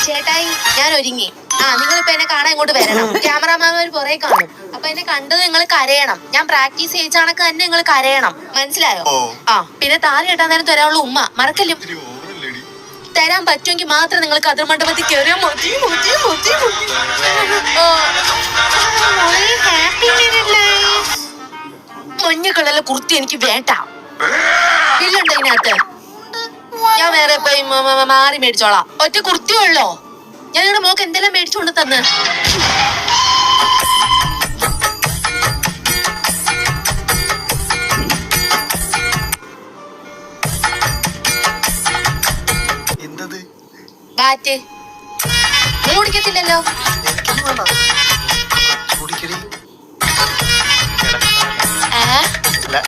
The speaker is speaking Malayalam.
ചേട്ടായി ഞാൻ ഒരുങ്ങി. നിങ്ങളിപ്പോ എന്നെ കാണാൻ ഇങ്ങോട്ട് വരണം. ക്യാമറാമാൻമാർ പുറകെ കാണും. അപ്പൊ എന്നെ കണ്ടത് നിങ്ങൾ കരയണം. ഞാൻ പ്രാക്ടീസ് ചെയ്യിച്ച കണക്ക് തന്നെ നിങ്ങൾ കരയണം. മനസ്സിലായോ? പിന്നെ താലി കെട്ടാൻ നേരം തരാനുള്ള ഉമ്മ മറക്കല്ലും. തരാൻ പറ്റുമെങ്കിൽ മാത്രം നിങ്ങൾ കതിർ മണ്ഡപത്തിൽ കയറിയാൽ മതി. മഞ്ഞ കളറിലെ കുർത്തി എനിക്ക് വേണ്ട. ഇല്ലുണ്ടോ ഇതിനകത്ത്? ഞാൻ വേറെ പോയി മാറി മേടിച്ചോളാം. ഒറ്റ കുർത്തിയുള്ളോ? ഞാൻ നിങ്ങളുടെ മോക്ക് എന്തെല്ലാം മേടിച്ചോണ്ട് തന്ന്. ബാറ്റ് കുടിക്കത്തില്ലല്ലോ.